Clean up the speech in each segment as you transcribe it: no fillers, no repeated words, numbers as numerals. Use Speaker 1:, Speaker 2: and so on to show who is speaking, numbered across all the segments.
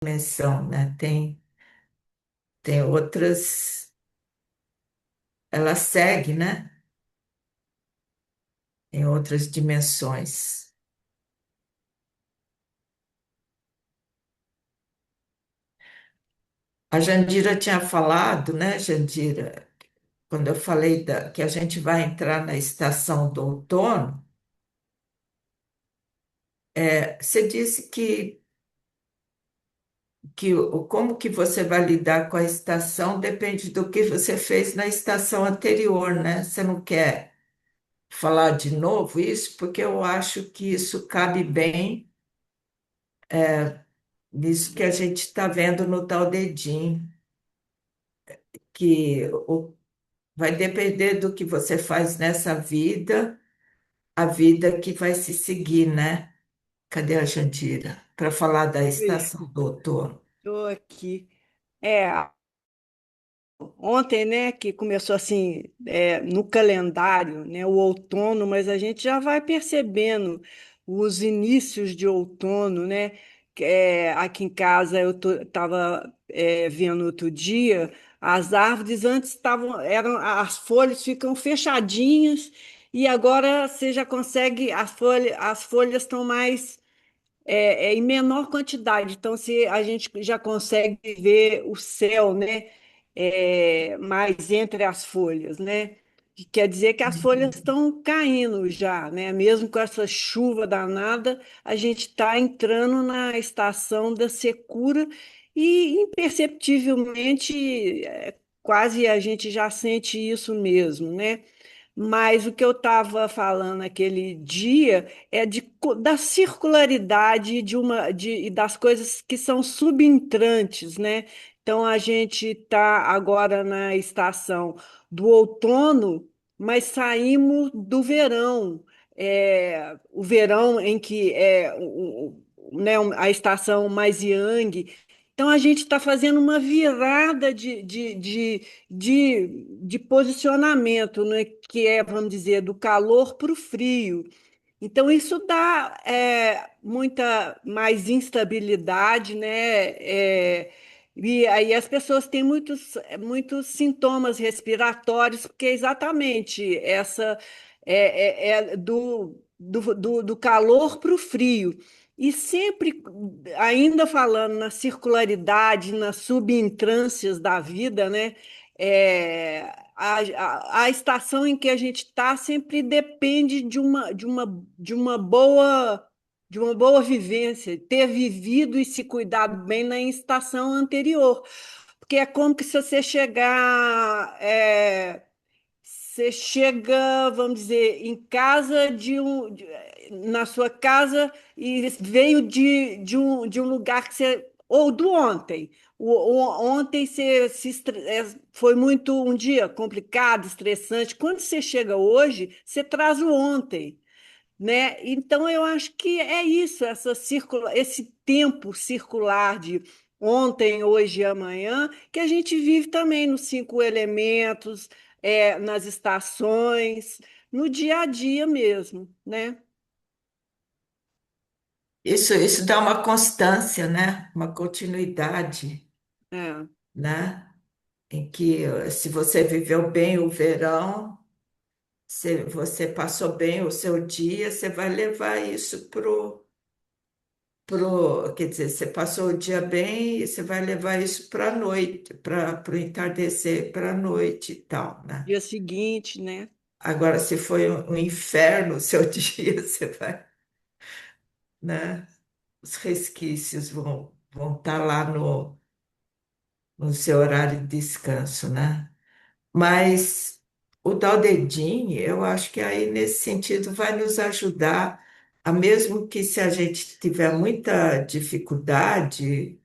Speaker 1: dimensão, né? Tem outras, ela segue, né? Em outras dimensões. A Jandira tinha falado, né, Jandira, quando eu falei que a gente vai entrar na estação do outono, você disse como que você vai lidar com a estação depende do que você fez na estação anterior, né? Você não quer falar de novo isso, porque eu acho que isso cabe bem nisso que a gente está vendo no tal dedinho, que vai depender do que você faz nessa vida, a vida que vai se seguir, né? Cadê a Jandira? Para falar da
Speaker 2: Oi,
Speaker 1: estação do outono.
Speaker 2: estou aqui. É, ontem, né, que começou assim, no calendário, né, o outono, mas a gente já vai percebendo os inícios de outono, né? Aqui em casa eu estava vendo outro dia, as árvores antes as folhas ficam fechadinhas e agora você já consegue, as folhas estão mais em menor quantidade. Então, se a gente já consegue ver o céu, né, mais entre as folhas, né? Que quer dizer que as folhas estão caindo já, né? Mesmo com essa chuva danada, a gente está entrando na estação da secura e imperceptivelmente, quase a gente já sente isso mesmo, né? Mas o que eu estava falando aquele dia é da circularidade e das coisas que são subentrantes, né? Então a gente está agora na estação do outono, mas saímos do verão. O verão em que né, a estação mais yang. Então a gente está fazendo uma virada de posicionamento, né, que é, vamos dizer, do calor para o frio. Então, isso dá muita mais instabilidade, né? E aí as pessoas têm muitos sintomas respiratórios, porque é exatamente essa do calor para o frio. E sempre, ainda falando na circularidade, nas subintrâncias da vida, né? A estação em que a gente está sempre depende de uma boa vivência, ter vivido e se cuidado bem na estação anterior. Porque é como que se você chega, vamos dizer, em casa na sua casa e veio de um lugar que você, ou do ontem. Ontem foi muito um dia complicado, estressante. Quando você chega hoje, você traz o ontem, né? Então eu acho que é isso, esse tempo circular de ontem, hoje e amanhã, que a gente vive também nos cinco elementos, nas estações, no dia a dia mesmo, né?
Speaker 1: Isso dá uma constância, né? Uma continuidade,
Speaker 2: É.
Speaker 1: né? Em que se você viveu bem o verão, se você passou bem o seu dia, você vai levar isso quer dizer, você passou o dia bem e você vai levar isso para a noite, para o entardecer, para a noite e tal, né?
Speaker 2: Dia seguinte, né?
Speaker 1: Agora, se foi um inferno o seu dia, você vai, né? Os resquícios vão estar lá no seu horário de descanso, né? Mas o Daldedin, eu acho que aí nesse sentido vai nos ajudar, a mesmo que se a gente tiver muita dificuldade,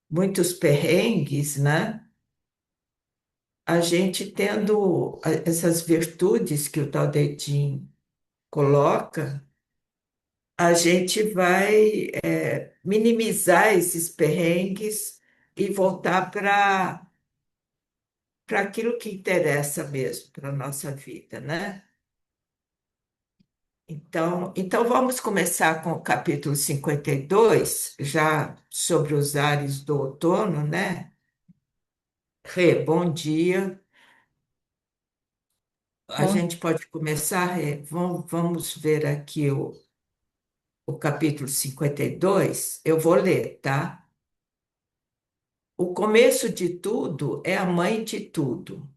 Speaker 1: muitos perrengues, né? A gente tendo essas virtudes que o Daldedin coloca, a gente vai minimizar esses perrengues e voltar para aquilo que interessa mesmo para a nossa vida, né? Então vamos começar com o capítulo 52, já sobre os ares do outono, né? Rê, bom dia. A
Speaker 3: Bom,
Speaker 1: gente pode começar, Rê? Vamos ver aqui o capítulo 52. Eu vou ler, tá? O começo de tudo é a mãe de tudo.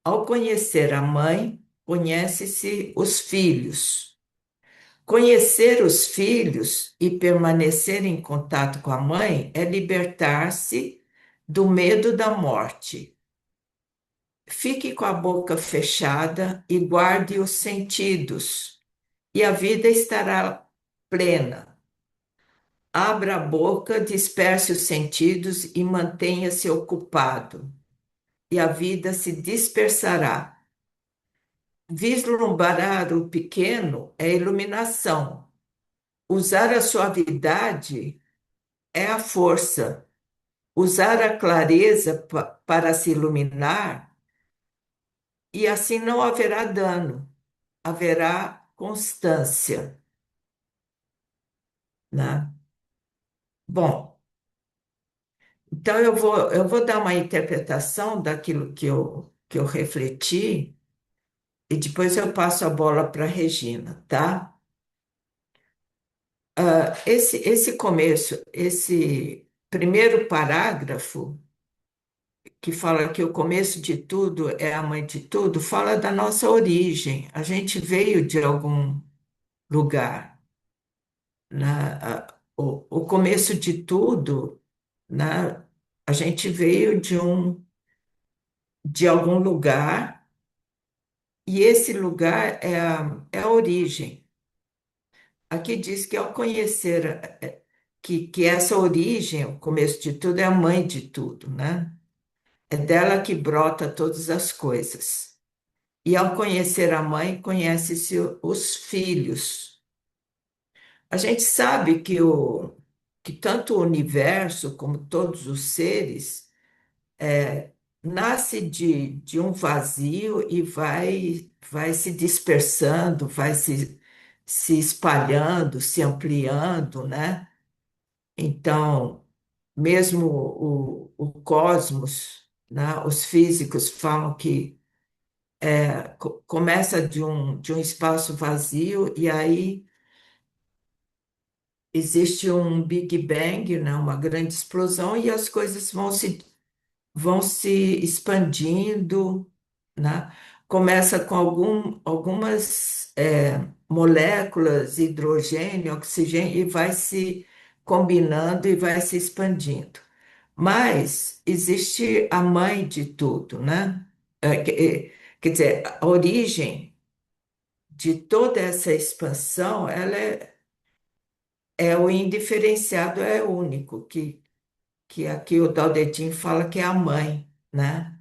Speaker 1: Ao conhecer a mãe, conhece-se os filhos. Conhecer os filhos e permanecer em contato com a mãe é libertar-se do medo da morte. Fique com a boca fechada e guarde os sentidos, e a vida estará plena. Abra a boca, disperse os sentidos e mantenha-se ocupado, e a vida se dispersará. Vislumbrar o pequeno é iluminação. Usar a suavidade é a força. Usar a clareza para se iluminar, e assim não haverá dano, haverá constância, né? Bom, então eu vou dar uma interpretação daquilo que eu refleti e depois eu passo a bola para a Regina, tá? Esse começo, esse primeiro parágrafo, que fala que o começo de tudo é a mãe de tudo, fala da nossa origem. A gente veio de algum lugar, né? O começo de tudo, né? A gente veio de algum lugar e esse lugar é a origem. Aqui diz que ao conhecer que essa origem, o começo de tudo, é a mãe de tudo, né? É dela que brota todas as coisas. E ao conhecer a mãe, conhece-se os filhos. A gente sabe que tanto o universo como todos os seres nasce de um vazio e vai se dispersando, vai se espalhando, se ampliando, né? Então, mesmo o cosmos, né? Os físicos falam que começa de um espaço vazio e aí existe um Big Bang, né, uma grande explosão, e as coisas vão se expandindo, né? Começa com algumas moléculas, hidrogênio, oxigênio, e vai se combinando e vai se expandindo. Mas existe a mãe de tudo, né? Quer dizer, a origem de toda essa expansão, ela é o indiferenciado, é único, que aqui o Daldetin fala que é a mãe, né?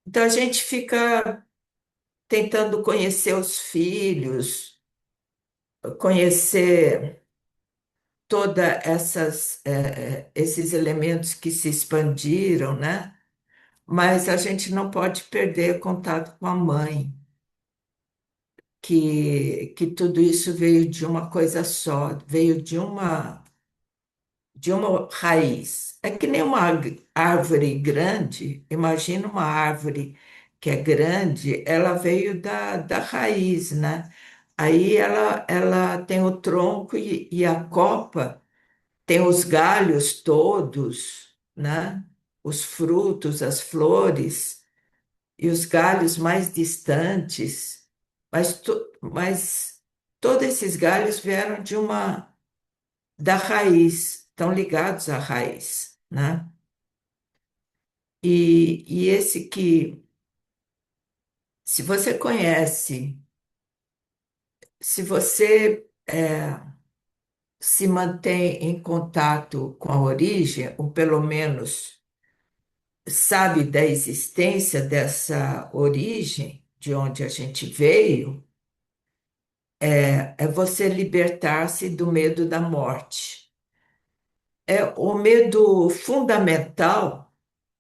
Speaker 1: Então a gente fica tentando conhecer os filhos, conhecer toda esses elementos que se expandiram, né? Mas a gente não pode perder contato com a mãe, que tudo isso veio de uma coisa só, veio de uma raiz. É que nem uma árvore grande, imagina uma árvore que é grande, ela veio da raiz, né? Aí ela tem o tronco e a copa tem os galhos todos, né? Os frutos, as flores e os galhos mais distantes, mas todos esses galhos vieram da raiz, estão ligados à raiz, né? E esse que, se você conhece, se você se mantém em contato com a origem, ou pelo menos sabe da existência dessa origem, de onde a gente veio, é você libertar-se do medo da morte. É o medo fundamental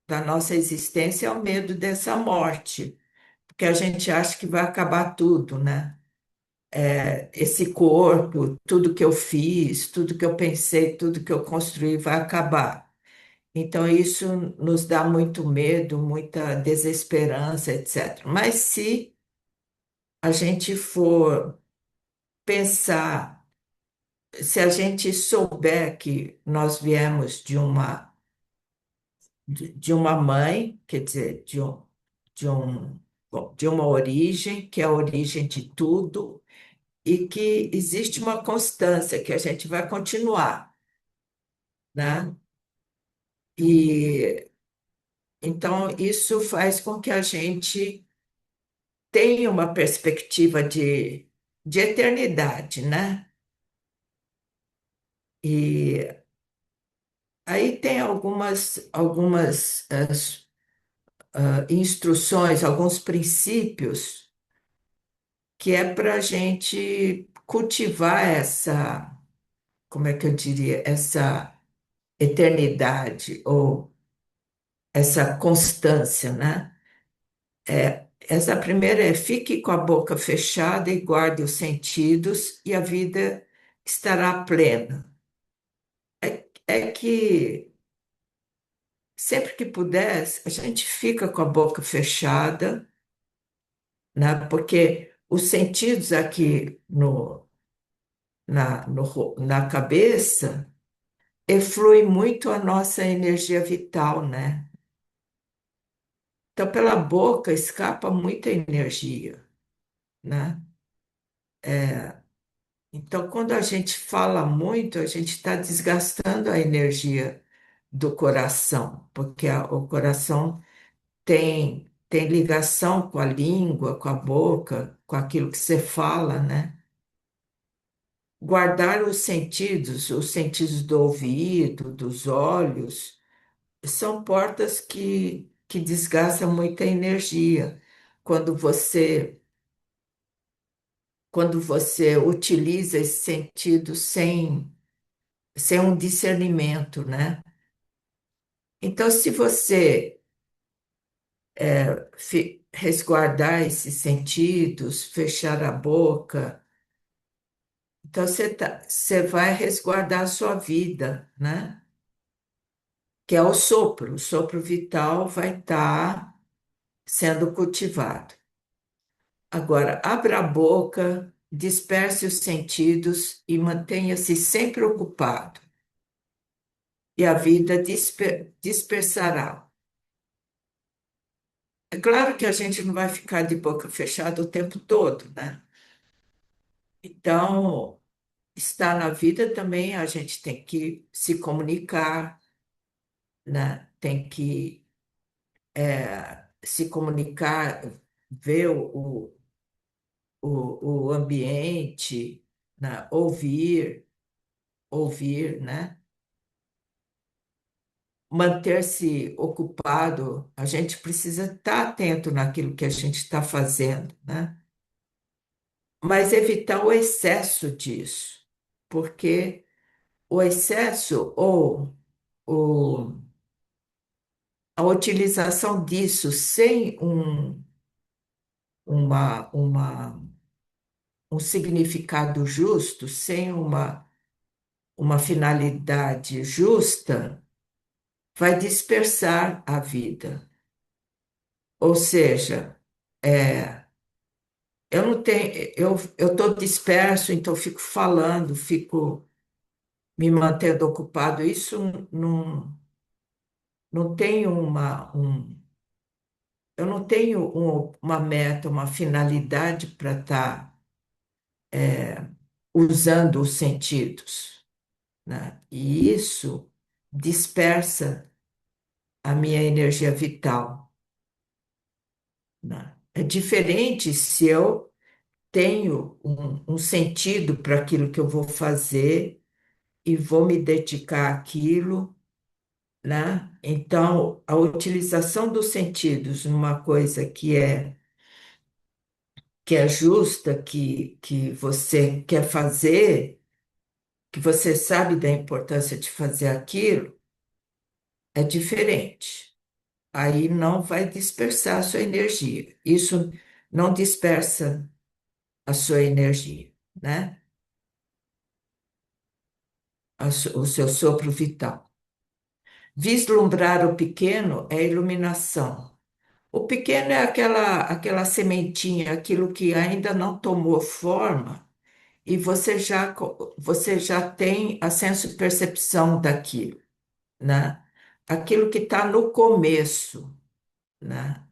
Speaker 1: da nossa existência é o medo dessa morte, porque a gente acha que vai acabar tudo, né? esse corpo, tudo que eu fiz, tudo que eu pensei, tudo que eu construí vai acabar. Então, isso nos dá muito medo, muita desesperança, etc. Mas se a gente for pensar, se a gente souber que nós viemos de uma mãe, quer dizer, de um, bom, de uma origem, que é a origem de tudo, e que existe uma constância, que a gente vai continuar, né? E então isso faz com que a gente tenha uma perspectiva de eternidade, né? E aí tem algumas instruções, alguns princípios que é para a gente cultivar essa, como é que eu diria, essa eternidade ou essa constância, né? Essa primeira é: fique com a boca fechada e guarde os sentidos, e a vida estará plena. É que sempre que puder, a gente fica com a boca fechada, né? Porque os sentidos aqui na cabeça eflui muito a nossa energia vital, né? Então, pela boca escapa muita energia, né? Então, quando a gente fala muito, a gente está desgastando a energia do coração, porque o coração tem ligação com a língua, com a boca, com aquilo que você fala, né? Guardar os sentidos do ouvido, dos olhos, são portas que desgastam muita energia. Quando você, quando você utiliza esse sentido sem um discernimento, né? Então, se você resguardar esses sentidos, fechar a boca, então você vai resguardar a sua vida, né? Que é o sopro vital vai estar sendo cultivado. Agora, abra a boca, disperse os sentidos e mantenha-se sempre ocupado, e a vida dispersará. É claro que a gente não vai ficar de boca fechada o tempo todo, né? Então, estar na vida também a gente tem que se comunicar, né? Tem que se comunicar, ver o ambiente, né? Ouvir, né? Manter-se ocupado, a gente precisa estar atento naquilo que a gente está fazendo, né? Mas evitar o excesso disso, porque o excesso ou o, a utilização disso sem uma, um significado justo, sem uma finalidade justa, vai dispersar a vida. Ou seja, eu não tenho, eu estou disperso, então fico falando, fico me mantendo ocupado. Isso não tem eu não tenho uma meta, uma finalidade para estar usando os sentidos, né? E isso dispersa a minha energia vital, né? É diferente se eu tenho um sentido para aquilo que eu vou fazer e vou me dedicar àquilo, né? Então, a utilização dos sentidos numa coisa que é justa, que você quer fazer, que você sabe da importância de fazer aquilo, é diferente. Aí não vai dispersar a sua energia. Isso não dispersa, a sua energia, né? O seu sopro vital. Vislumbrar o pequeno é iluminação. O pequeno é aquela sementinha, aquilo que ainda não tomou forma, e você já tem a senso-percepção daquilo, né? Aquilo que está no começo, né?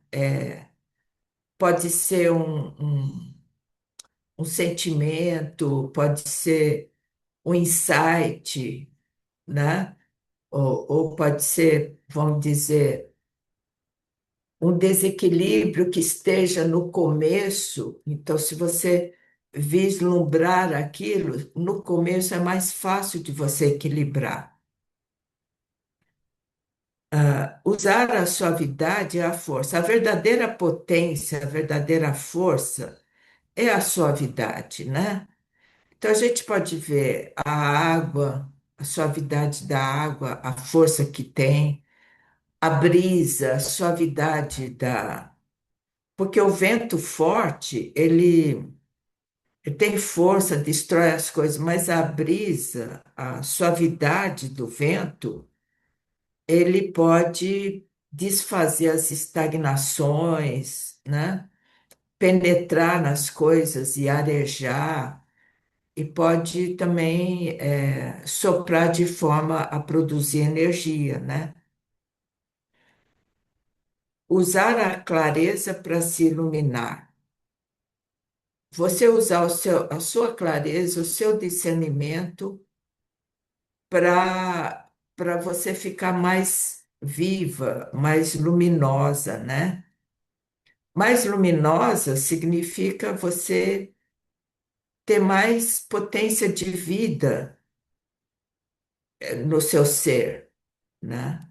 Speaker 1: Pode ser um sentimento, pode ser um insight, né? Ou pode ser, vamos dizer, um desequilíbrio que esteja no começo. Então, se você vislumbrar aquilo, no começo é mais fácil de você equilibrar. Usar a suavidade é a força. A verdadeira potência, a verdadeira força é a suavidade, né? Então, a gente pode ver a água, a suavidade da água, a força que tem, a brisa, a suavidade da. Porque o vento forte, ele tem força, destrói as coisas, mas a brisa, a suavidade do vento, ele pode desfazer as estagnações, né? Penetrar nas coisas e arejar, e pode também soprar de forma a produzir energia, né? Usar a clareza para se iluminar. Você usar a sua clareza, o seu discernimento para você ficar mais viva, mais luminosa, né? Mais luminosa significa você ter mais potência de vida no seu ser, né?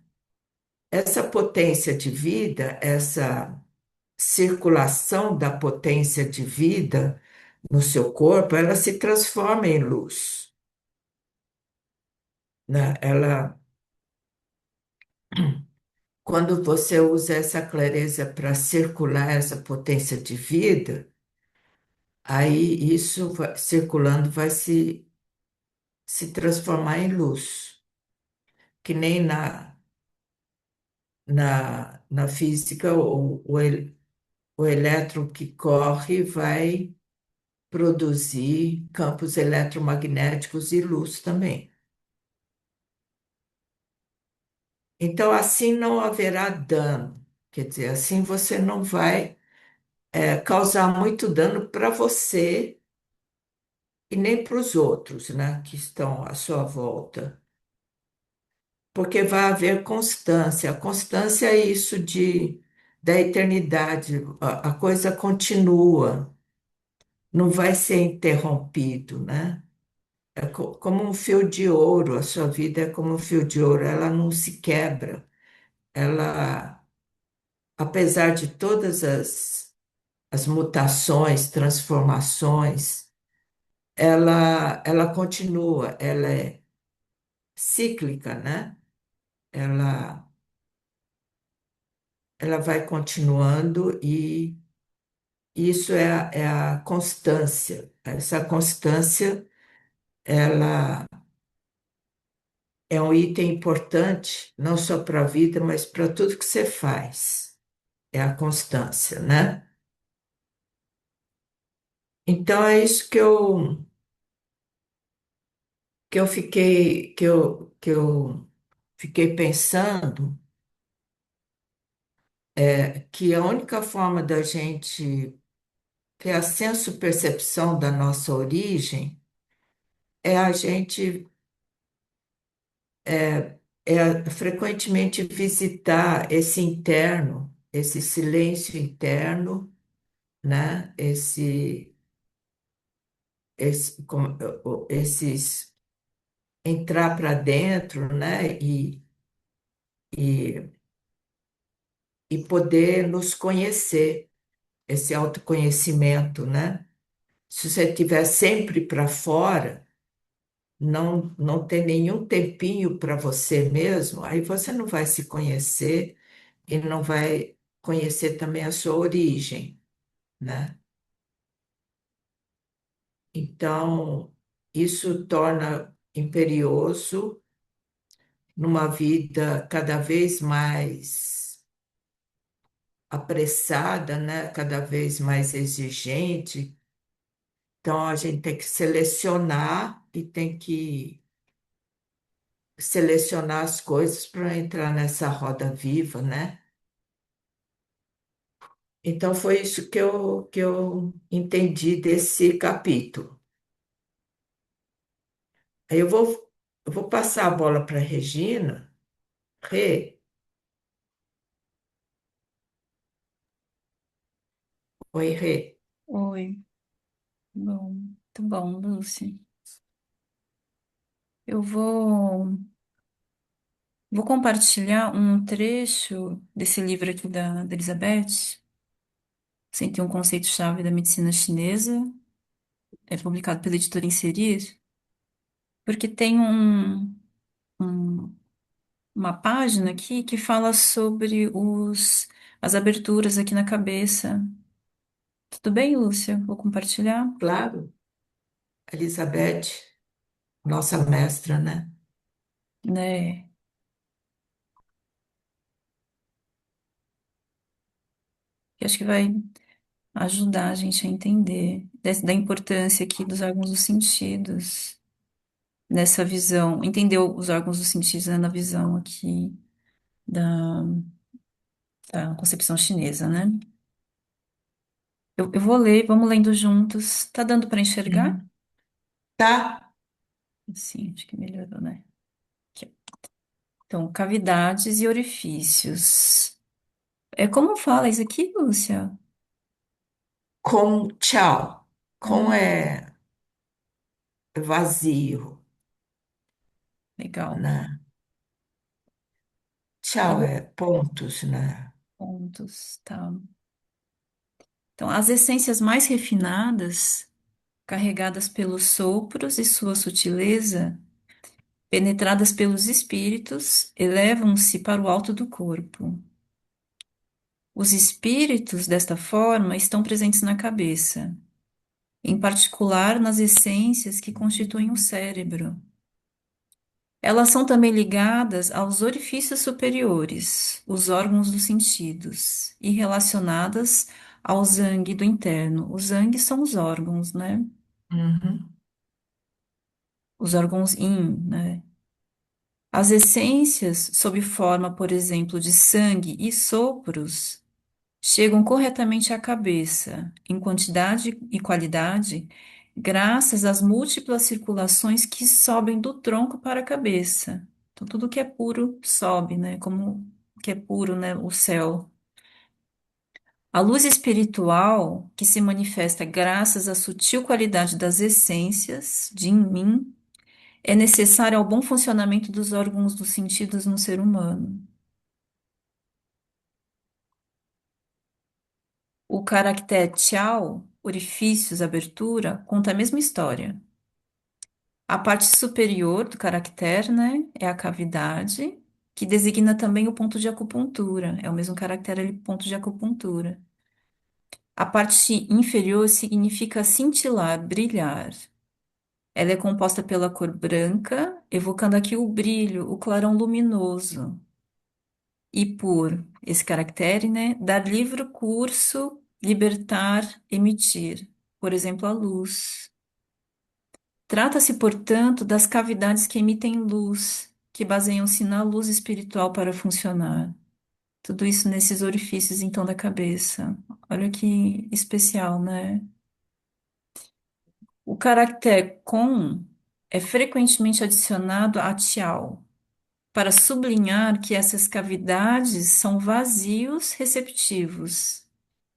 Speaker 1: Essa potência de vida, essa circulação da potência de vida no seu corpo, ela se transforma em luz, né? Quando você usa essa clareza para circular essa potência de vida, aí isso circulando vai se transformar em luz, que nem na física, o elétron que corre vai produzir campos eletromagnéticos e luz também. Então, assim não haverá dano, quer dizer, assim você não vai causar muito dano para você e nem para os outros, né, que estão à sua volta, porque vai haver constância. A constância é isso da eternidade, a coisa continua, não vai ser interrompido, né? É como um fio de ouro, a sua vida é como um fio de ouro, ela não se quebra, ela, apesar de todas as mutações, transformações, ela continua, ela é cíclica, né? Ela, ela vai continuando e isso é a constância. Essa constância, ela é um item importante, não só para a vida, mas para tudo que você faz. É a constância, né? Então é isso que eu fiquei pensando, que a única forma da gente ter a senso-percepção da nossa origem é a gente frequentemente visitar esse interno, esse silêncio interno, né? Esses entrar para dentro, né? E, e poder nos conhecer, esse autoconhecimento, né? Se você estiver sempre para fora, não ter nenhum tempinho para você mesmo, aí você não vai se conhecer e não vai conhecer também a sua origem, né? Então, isso torna imperioso numa vida cada vez mais apressada, né? Cada vez mais exigente. Então, a gente tem que selecionar e tem que selecionar as coisas para entrar nessa roda viva, né? Então, foi isso que eu entendi desse capítulo. Aí eu vou passar a bola para a Regina. Rê, oi, Rê.
Speaker 3: Oi, bom, muito bom, Lucy. Eu vou compartilhar um trecho desse livro aqui da Elizabeth, 101 Conceitos-Chave da Medicina Chinesa, é publicado pela editora Inserir, porque tem um- uma página aqui que fala sobre as aberturas aqui na cabeça. Tudo bem, Lúcia? Vou compartilhar,
Speaker 1: Claro, Elizabeth, nossa mestra, né?
Speaker 3: né? Que acho que vai ajudar a gente a entender da importância aqui dos órgãos dos sentidos, nessa visão, entender os órgãos dos sentidos né, na visão aqui da, da concepção chinesa, né? Eu vou ler, vamos lendo juntos. Tá dando para enxergar?
Speaker 1: Uhum. Tá,
Speaker 3: Sim, acho que melhorou, né? Aqui, ó. Então, cavidades e orifícios. É como fala isso aqui, Lúcia?
Speaker 1: com tchau. Com
Speaker 3: Ah,
Speaker 1: é vazio,
Speaker 3: legal.
Speaker 1: né?
Speaker 3: E
Speaker 1: Tchau é pontos, né?
Speaker 3: pontos, tá? Então, as essências mais refinadas carregadas pelos sopros e sua sutileza, penetradas pelos espíritos, elevam-se para o alto do corpo. Os espíritos, desta forma, estão presentes na cabeça, em particular nas essências que constituem o cérebro. Elas são também ligadas aos orifícios superiores, os órgãos dos sentidos, e relacionadas ao zangue do interno. Os zangue são os órgãos, né?
Speaker 1: Uhum,
Speaker 3: Os órgãos yin, né? As essências, sob forma, por exemplo, de sangue e sopros, chegam corretamente à cabeça, em quantidade e qualidade, graças às múltiplas circulações que sobem do tronco para a cabeça. Então, tudo que é puro sobe, né? Como que é puro, né? O céu. A luz espiritual, que se manifesta graças à sutil qualidade das essências de em mim, é necessária ao bom funcionamento dos órgãos dos sentidos no ser humano. O caractere tchau, orifícios, abertura, conta a mesma história. A parte superior do caractere, né, é a cavidade, que designa também o ponto de acupuntura. É o mesmo caractere ali, ponto de acupuntura. A parte inferior significa cintilar, brilhar. Ela é composta pela cor branca, evocando aqui o brilho, o clarão luminoso. E por esse caractere, né, dar livre curso, libertar, emitir, por exemplo, a luz. Trata-se, portanto, das cavidades que emitem luz, que baseiam-se na luz espiritual para funcionar. Tudo isso nesses orifícios, então, da cabeça. Olha que especial, né? O caractere com é frequentemente adicionado a tiao, para sublinhar que essas cavidades são vazios receptivos,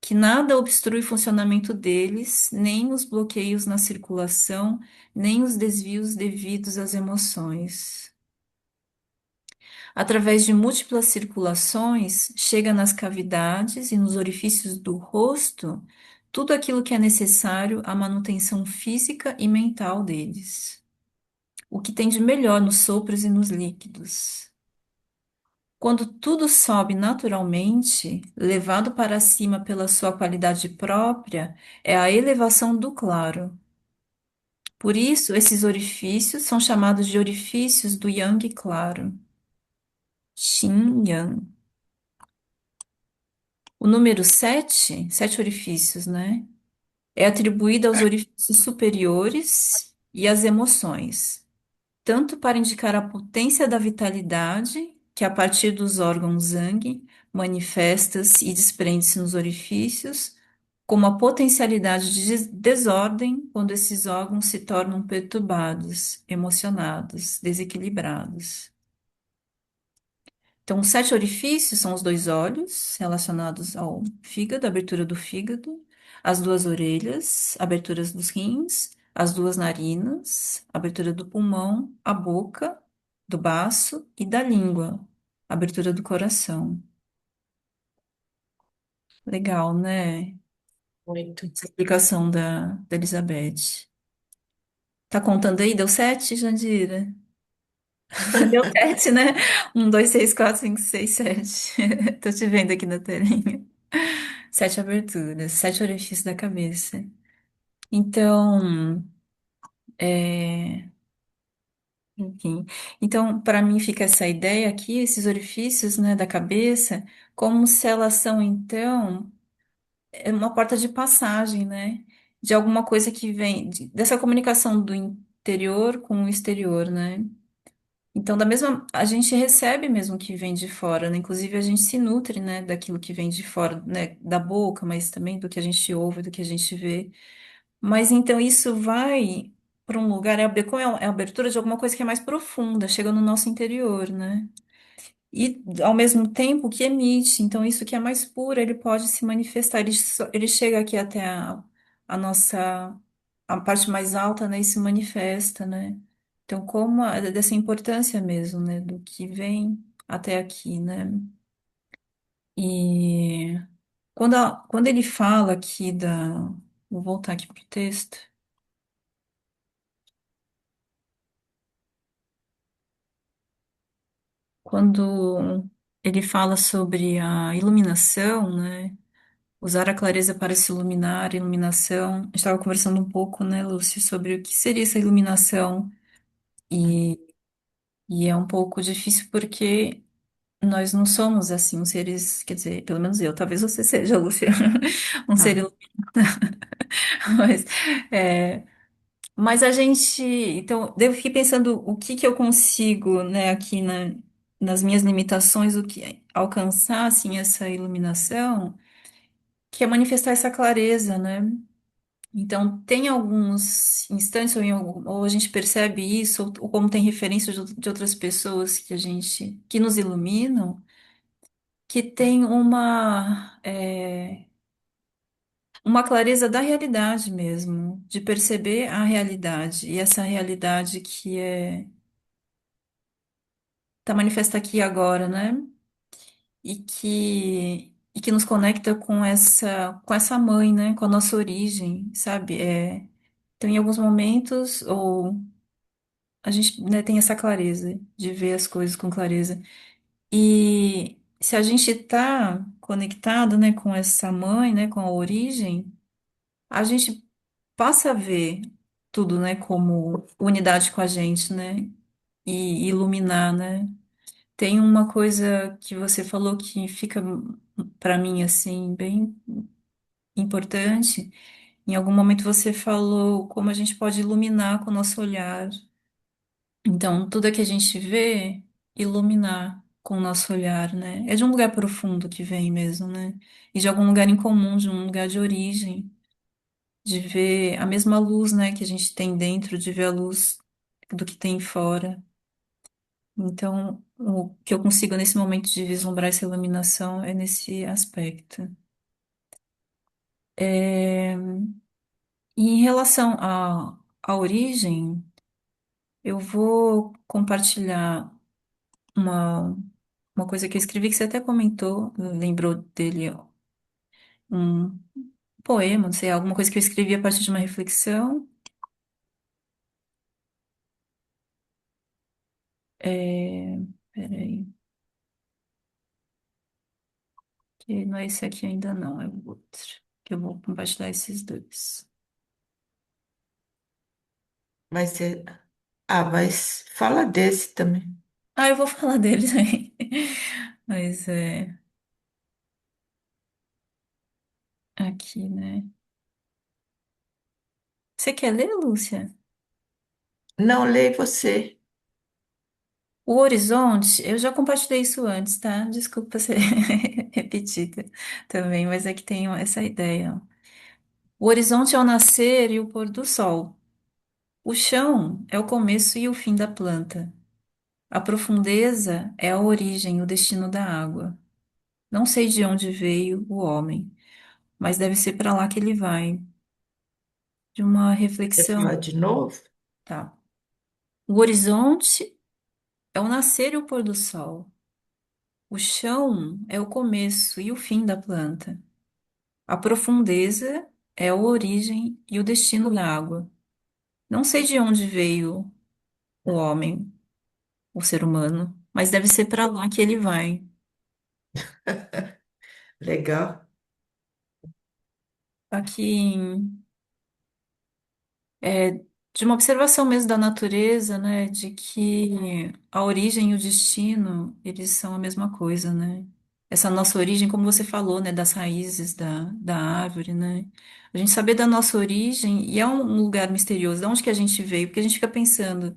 Speaker 3: que nada obstrui o funcionamento deles, nem os bloqueios na circulação, nem os desvios devidos às emoções. Através de múltiplas circulações, chega nas cavidades e nos orifícios do rosto tudo aquilo que é necessário à manutenção física e mental deles, o que tem de melhor nos sopros e nos líquidos. Quando tudo sobe naturalmente, levado para cima pela sua qualidade própria, é a elevação do claro. Por isso, esses orifícios são chamados de orifícios do Yang claro, Xin Yang. O número sete orifícios, né? É atribuído aos orifícios superiores e às emoções, tanto para indicar a potência da vitalidade, que a partir dos órgãos Zhang manifesta-se e desprende-se nos orifícios, como a potencialidade de desordem quando esses órgãos se tornam perturbados, emocionados, desequilibrados. Então, os sete orifícios são os dois olhos, relacionados ao fígado, abertura do fígado, as duas orelhas, aberturas dos rins, as duas narinas, abertura do pulmão, a boca, do baço e da língua, abertura do coração. Legal, né?
Speaker 1: Muito.
Speaker 3: Essa explicação da Elizabeth. Tá contando aí? Deu sete, Jandira? Deu sete, né? Um, dois, três, quatro, cinco, seis, sete. Tô te vendo aqui na telinha. Sete aberturas, sete orifícios da cabeça. Então, é, enfim. Então, para mim fica essa ideia aqui, esses orifícios, né, da cabeça, como se elas são, então, uma porta de passagem, né, de alguma coisa que vem, dessa comunicação do interior com o exterior, né? Então, da mesma, a gente recebe mesmo o que vem de fora, né? Inclusive, a gente se nutre, né, daquilo que vem de fora, né, da boca, mas também do que a gente ouve, do que a gente vê. Mas então isso vai para um lugar, como é a abertura de alguma coisa que é mais profunda, chega no nosso interior, né? E ao mesmo tempo que emite, então isso que é mais puro, ele pode se manifestar, ele chega aqui até a nossa, a parte mais alta, né, e se manifesta, né? Então, dessa importância mesmo, né, do que vem até aqui, né? E quando ele fala aqui vou voltar aqui para o texto. Quando ele fala sobre a iluminação, né? Usar a clareza para se iluminar, iluminação. A gente estava conversando um pouco, né, Lúcia, sobre o que seria essa iluminação. E, e é um pouco difícil porque nós não somos, assim, uns seres, quer dizer, pelo menos eu, talvez você seja, Lúcia, um ser
Speaker 1: Ah,
Speaker 3: iluminado. Mas, é, mas a gente, então, eu fiquei pensando o que que eu consigo, né, aqui nas minhas limitações, o que alcançar, assim, essa iluminação, que é manifestar essa clareza, né? Então, tem alguns instantes, ou a gente percebe isso, ou como tem referências de outras pessoas que nos iluminam, que tem uma clareza da realidade mesmo, de perceber a realidade, e essa realidade que está manifesta aqui agora, né? E que nos conecta com essa mãe, né? Com a nossa origem, sabe? Então, em alguns momentos, ou a gente, né, tem essa clareza de ver as coisas com clareza. E se a gente está conectado, né, com essa mãe, né, com a origem, a gente passa a ver tudo, né, como unidade com a gente, né? E iluminar, né? Tem uma coisa que você falou que fica para mim assim bem importante. Em algum momento você falou como a gente pode iluminar com o nosso olhar. Então, tudo que a gente vê, iluminar com o nosso olhar, né? É de um lugar profundo que vem mesmo, né? E de algum lugar em comum, de um lugar de origem, de ver a mesma luz, né, que a gente tem dentro, de ver a luz do que tem fora. Então, o que eu consigo nesse momento de vislumbrar essa iluminação é nesse aspecto. É, E em relação à origem, eu vou compartilhar uma, uma coisa que eu escrevi, que você até comentou, lembrou dele, ó, um poema, não sei, alguma coisa que eu escrevi a partir de uma reflexão. É, peraí, que não é esse aqui ainda não, é o outro, que eu vou compartilhar esses dois.
Speaker 1: Mas, mas fala desse também.
Speaker 3: Ah, eu vou falar dele também. Mas é aqui, né? Você quer ler, Lúcia?
Speaker 1: Não, leia você.
Speaker 3: O horizonte, eu já compartilhei isso antes, tá? Desculpa ser repetida também, mas é que tem essa ideia. O horizonte é o nascer e o pôr do sol. O chão é o começo e o fim da planta. A profundeza é a origem, o destino da água. Não sei de onde veio o homem, mas deve ser para lá que ele vai. De uma
Speaker 1: Você fala
Speaker 3: reflexão,
Speaker 1: de novo?
Speaker 3: tá? O horizonte é o nascer e o pôr do sol. O chão é o começo e o fim da planta. A profundeza é a origem e o destino da água. Não sei de onde veio o homem, o ser humano, mas deve ser para lá que ele vai.
Speaker 1: Legal.
Speaker 3: Aqui é de uma observação mesmo da natureza, né, de que a origem e o destino, eles são a mesma coisa, né? Essa nossa origem, como você falou, né, das raízes da árvore, né? A gente saber da nossa origem, e é um lugar misterioso, de onde que a gente veio, porque a gente fica pensando,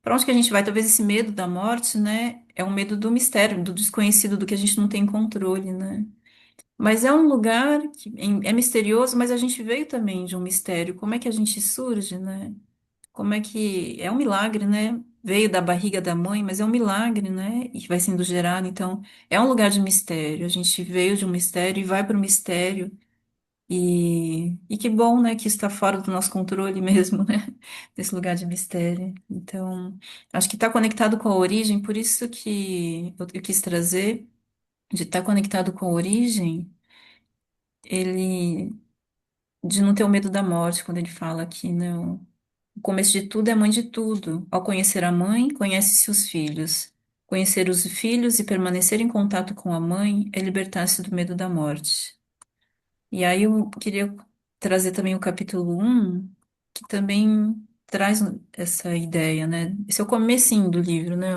Speaker 3: para onde que a gente vai? Talvez esse medo da morte, né, é um medo do mistério, do desconhecido, do que a gente não tem controle, né? Mas é um lugar que é misterioso, mas a gente veio também de um mistério. Como é que a gente surge, né? Como é que é um milagre, né? Veio da barriga da mãe, mas é um milagre, né? E que vai sendo gerado. Então, é um lugar de mistério. A gente veio de um mistério e vai para o mistério. E que bom, né? Que está fora do nosso controle mesmo, né? Desse lugar de mistério. Então, acho que está conectado com a origem, por isso que eu quis trazer, de estar conectado com a origem, ele, de não ter o medo da morte, quando ele fala aqui, né? O começo de tudo é mãe de tudo. Ao conhecer a mãe, conhece-se os filhos. Conhecer os filhos e permanecer em contato com a mãe é libertar-se do medo da morte. E aí eu queria trazer também o capítulo 1, que também traz essa ideia, né? Esse é o comecinho do livro, né?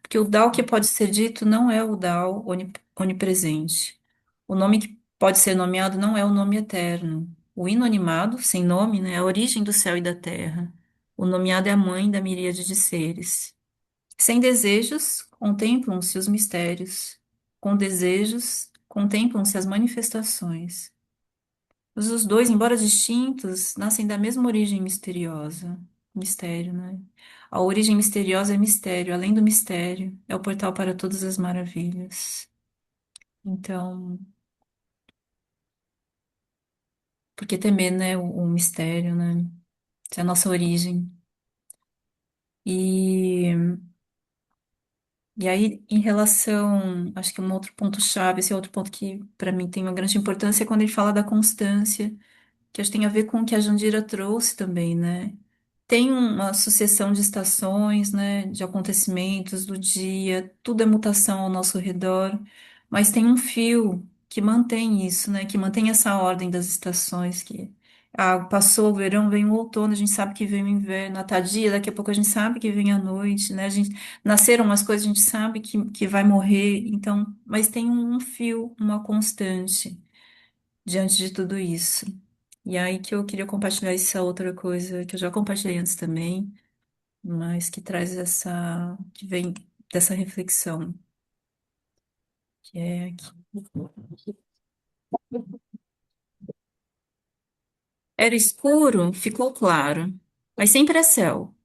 Speaker 3: Porque o Tao que pode ser dito não é o Tao onipresente. O nome que pode ser nomeado não é o nome eterno. O inanimado, sem nome, né, é a origem do céu e da terra. O nomeado é a mãe da miríade de seres. Sem desejos, contemplam-se os mistérios. Com desejos, contemplam-se as manifestações. Os dois, embora distintos, nascem da mesma origem misteriosa. Mistério, né? A origem misteriosa é mistério, além do mistério, é o portal para todas as maravilhas. Então, por que temer, né, o mistério, né? Essa é a nossa origem. E, e aí, em relação, acho que um outro ponto-chave, esse outro ponto que para mim tem uma grande importância é quando ele fala da constância, que acho que tem a ver com o que a Jandira trouxe também, né? Tem uma sucessão de estações, né, de acontecimentos do dia, tudo é mutação ao nosso redor, mas tem um fio que mantém isso, né, que mantém essa ordem das estações, que passou o verão, vem o outono, a gente sabe que vem o inverno, a tardia, daqui a pouco a gente sabe que vem a noite, né, a gente, nasceram umas coisas, a gente sabe que vai morrer, então, mas tem um fio, uma constante diante de tudo isso. E aí que eu queria compartilhar essa outra coisa que eu já compartilhei antes também, mas que traz que vem dessa reflexão, que é que era escuro, ficou claro, mas sempre é céu.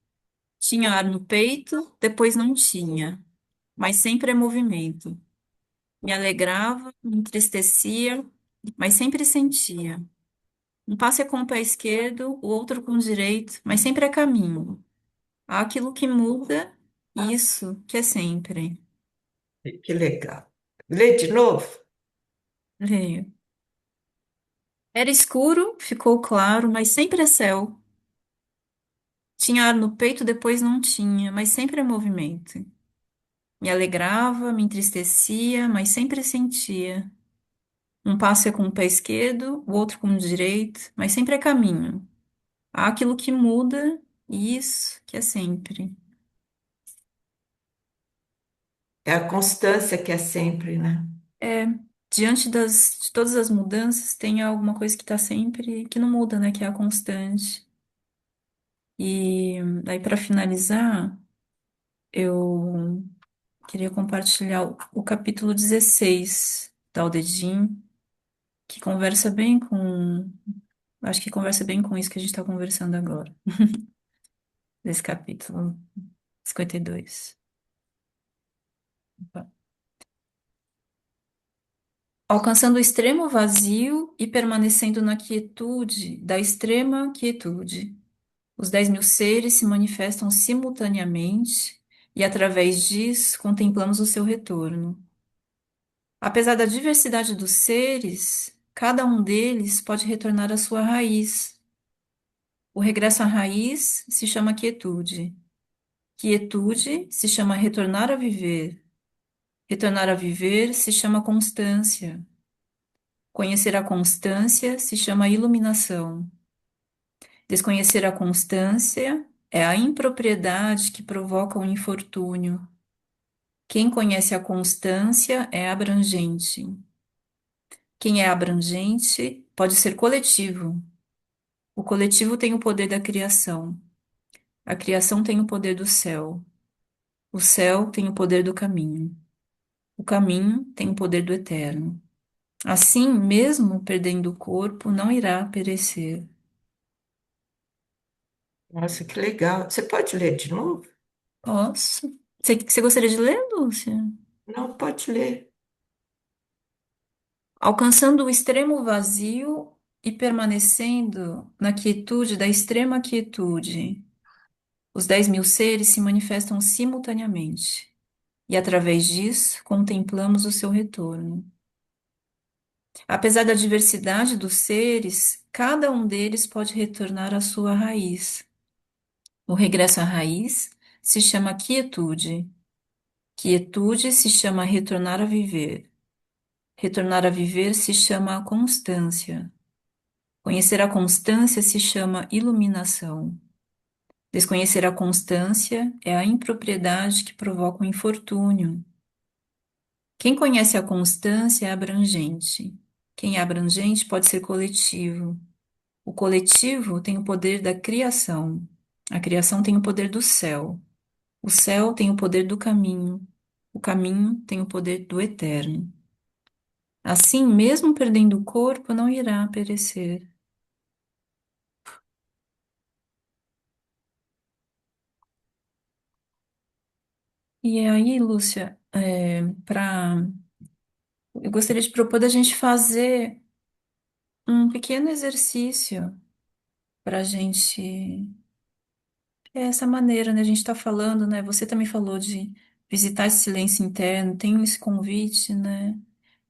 Speaker 3: Tinha ar no peito, depois não tinha, mas sempre é movimento. Me alegrava, me entristecia, mas sempre sentia. Um passo é com o pé esquerdo, o outro com o direito, mas sempre é caminho. Há aquilo que muda, isso que é sempre.
Speaker 1: Que legal. Lê de novo?
Speaker 3: Veio. Era escuro, ficou claro, mas sempre é céu. Tinha ar no peito, depois não tinha, mas sempre é movimento. Me alegrava, me entristecia, mas sempre sentia. Um passo é com o pé esquerdo, o outro com o direito, mas sempre é caminho. Há aquilo que muda, Isso que é sempre.
Speaker 1: É a constância que é sempre, né?
Speaker 3: É, diante de todas as mudanças, tem alguma coisa que está sempre, que não muda, né? Que é a constante. E aí, para finalizar, eu queria compartilhar o capítulo 16 da Aldedim, que conversa bem com. Acho que conversa bem com isso que a gente está conversando agora, desse capítulo 52. Opa. Alcançando o extremo vazio e permanecendo na quietude da extrema quietude. Os 10.000 seres se manifestam simultaneamente e, através disso, contemplamos o seu retorno. Apesar da diversidade dos seres, cada um deles pode retornar à sua raiz. O regresso à raiz se chama quietude. Quietude se chama retornar a viver. Retornar a viver se chama constância. Conhecer a constância se chama iluminação. Desconhecer a constância é a impropriedade que provoca o infortúnio. Quem conhece a constância é abrangente. Quem é abrangente pode ser coletivo. O coletivo tem o poder da criação. A criação tem o poder do céu. O céu tem o poder do caminho. O caminho tem o poder do eterno. Assim, mesmo perdendo o corpo, não irá perecer.
Speaker 1: Nossa, que legal. Você pode ler de novo?
Speaker 3: Posso? Você gostaria de ler, Lúcia?
Speaker 1: Não, pode ler.
Speaker 3: Alcançando o extremo vazio e permanecendo na quietude da extrema quietude, os 10.000 seres se manifestam simultaneamente, e através disso contemplamos o seu retorno. Apesar da diversidade dos seres, cada um deles pode retornar à sua raiz. O regresso à raiz se chama quietude. Quietude se chama retornar a viver. Retornar a viver se chama constância. Conhecer a constância se chama iluminação. Desconhecer a constância é a impropriedade que provoca o infortúnio. Quem conhece a constância é abrangente. Quem é abrangente pode ser coletivo. O coletivo tem o poder da criação. A criação tem o poder do céu. O céu tem o poder do caminho. O caminho tem o poder do eterno. Assim, mesmo perdendo o corpo, não irá perecer. E aí, Lúcia, eu gostaria de propor da gente fazer um pequeno exercício para a gente, essa maneira, né? A gente está falando, né? Você também falou de visitar esse silêncio interno, tem esse convite, né?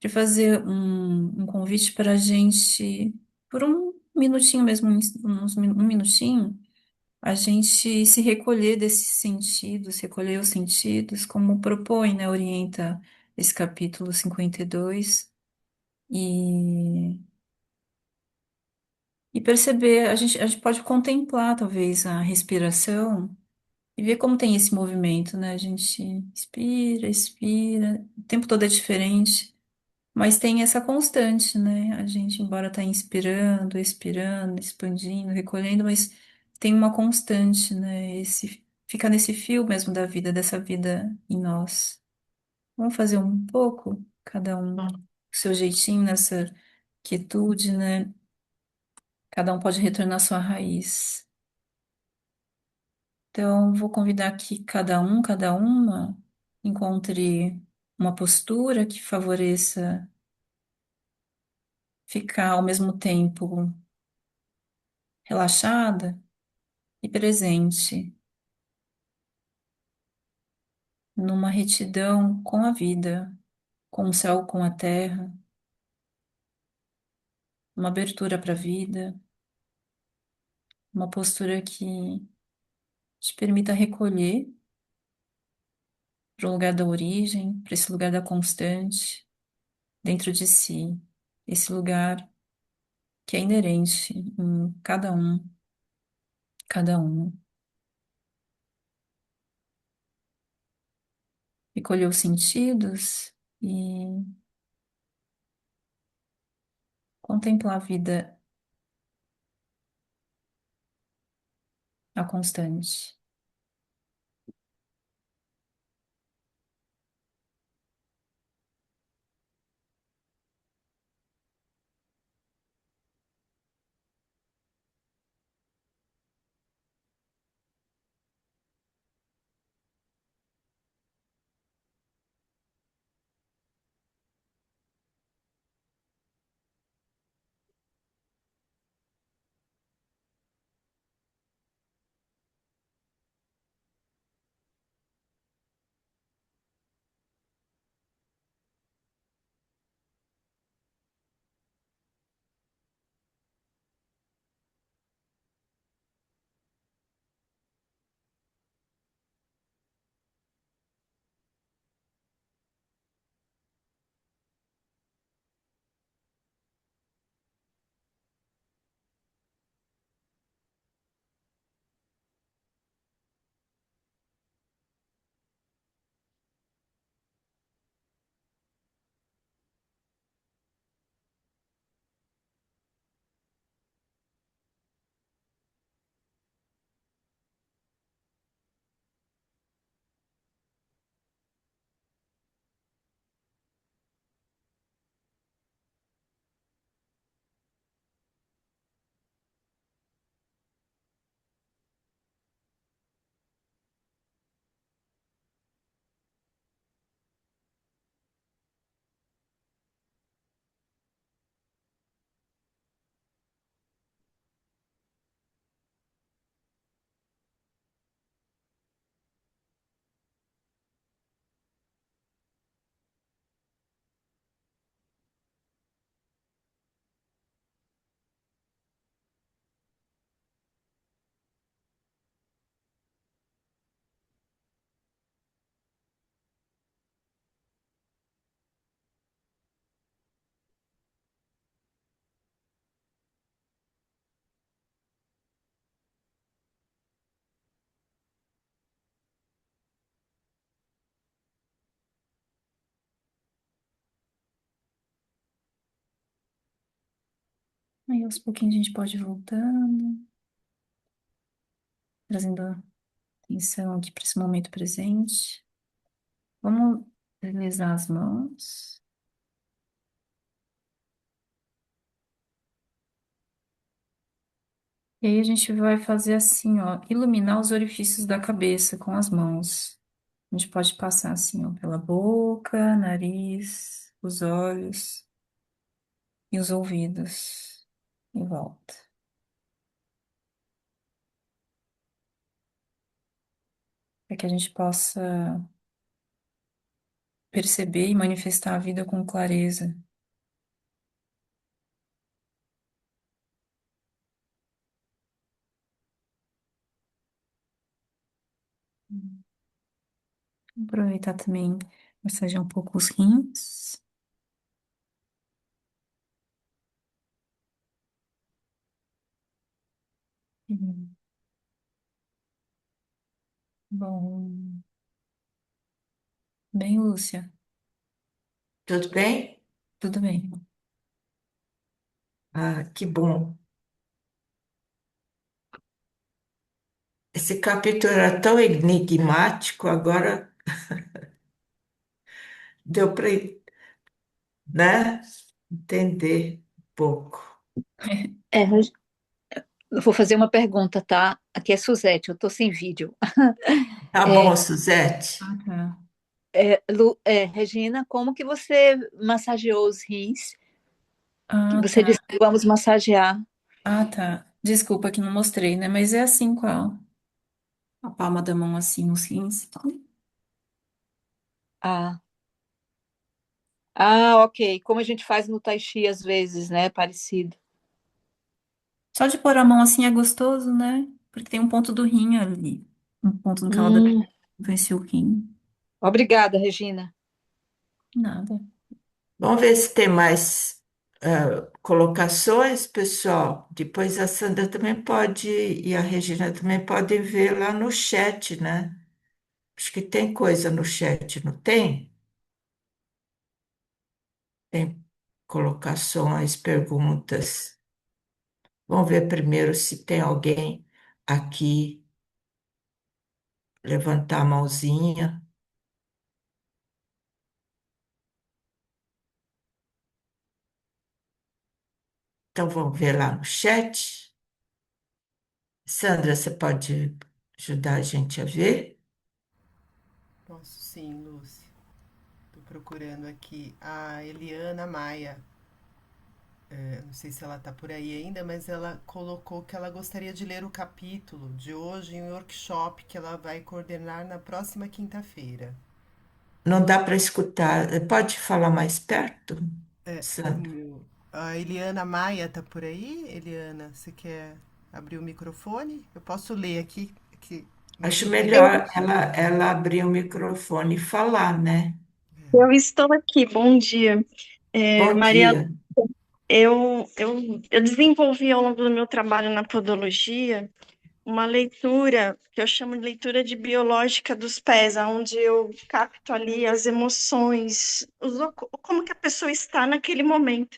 Speaker 3: De fazer um convite para a gente, por um minutinho mesmo, um minutinho, a gente se recolher desses sentidos, recolher os sentidos, como propõe, né? Orienta esse capítulo 52. E, e perceber, a gente pode contemplar talvez a respiração e ver como tem esse movimento, né? A gente inspira, expira, o tempo todo é diferente, mas tem essa constante, né? A gente, embora tá inspirando, expirando, expandindo, recolhendo, mas tem uma constante, né? Fica nesse fio mesmo da vida, dessa vida em nós. Vamos fazer um pouco, cada um, do seu jeitinho nessa quietude, né? Cada um pode retornar à sua raiz. Então, vou convidar que cada uma, encontre uma postura que favoreça ficar ao mesmo tempo relaxada e presente, numa retidão com a vida, com o céu, com a terra, uma abertura para a vida, uma postura que te permita recolher para o lugar da origem, para esse lugar da constante, dentro de si, esse lugar que é inerente em cada um, cada uma. recolher os sentidos e contemplar a vida a constante. Aí aos pouquinhos a gente pode ir voltando, trazendo atenção aqui para esse momento presente. Vamos deslizar as mãos. E aí a gente vai fazer assim, ó, iluminar os orifícios da cabeça com as mãos. A gente pode passar assim, ó, pela boca, nariz, os olhos e os ouvidos. E volta. Para que a gente possa perceber e manifestar a vida com clareza. Aproveitar também, massagear um pouco os rins. Uhum. Bom, bem, Lúcia,
Speaker 1: Tudo bem?
Speaker 3: tudo bem.
Speaker 1: Ah, que bom. Esse capítulo era tão enigmático, agora deu para, né, entender um pouco.
Speaker 4: É, eu vou fazer uma pergunta, tá? Aqui é Suzete, eu tô sem vídeo.
Speaker 1: Tá
Speaker 4: É,
Speaker 1: bom, Suzete?
Speaker 3: Ah, tá.
Speaker 4: Regina, como que você massageou os rins? Que
Speaker 3: Ah,
Speaker 4: você
Speaker 3: tá.
Speaker 4: disse que vamos massagear.
Speaker 3: Ah, tá. Desculpa que não mostrei, né? Mas é assim com a palma da mão, assim, nos rins.
Speaker 4: Ah, ah, ok. Como a gente faz no Tai Chi às vezes, né? Parecido.
Speaker 3: Só de pôr a mão assim é gostoso, né? Porque tem um ponto do rim ali. Um ponto no calo da
Speaker 4: Hum,
Speaker 3: influencia o rim.
Speaker 4: obrigada, Regina.
Speaker 3: Nada.
Speaker 1: Vamos ver se tem mais colocações, pessoal. Depois a Sandra também pode e a Regina também podem ver lá no chat, né? Acho que tem coisa no chat, não tem? Tem colocações, perguntas. Vamos ver primeiro se tem alguém aqui levantar a mãozinha. Então vamos ver lá no chat. Sandra, você pode ajudar a gente a ver?
Speaker 5: Posso sim, Lúcia. Estou procurando aqui a Eliana Maia. Não sei se ela está por aí ainda, mas ela colocou que ela gostaria de ler o capítulo de hoje em um workshop que ela vai coordenar na próxima quinta-feira.
Speaker 1: Não dá para escutar. Pode falar mais perto,
Speaker 5: É,
Speaker 1: Sandra?
Speaker 5: a Eliana Maia está por aí? Eliana, você quer abrir o microfone? Eu posso ler aqui, que não
Speaker 1: Acho
Speaker 5: sei quem está.
Speaker 1: melhor ela abrir o microfone e falar, né?
Speaker 6: Eu estou aqui, bom dia.
Speaker 1: Bom
Speaker 6: Maria,
Speaker 1: dia.
Speaker 6: eu desenvolvi ao longo do meu trabalho na podologia uma leitura que eu chamo de leitura de biológica dos pés, onde eu capto ali as emoções, como que a pessoa está naquele momento.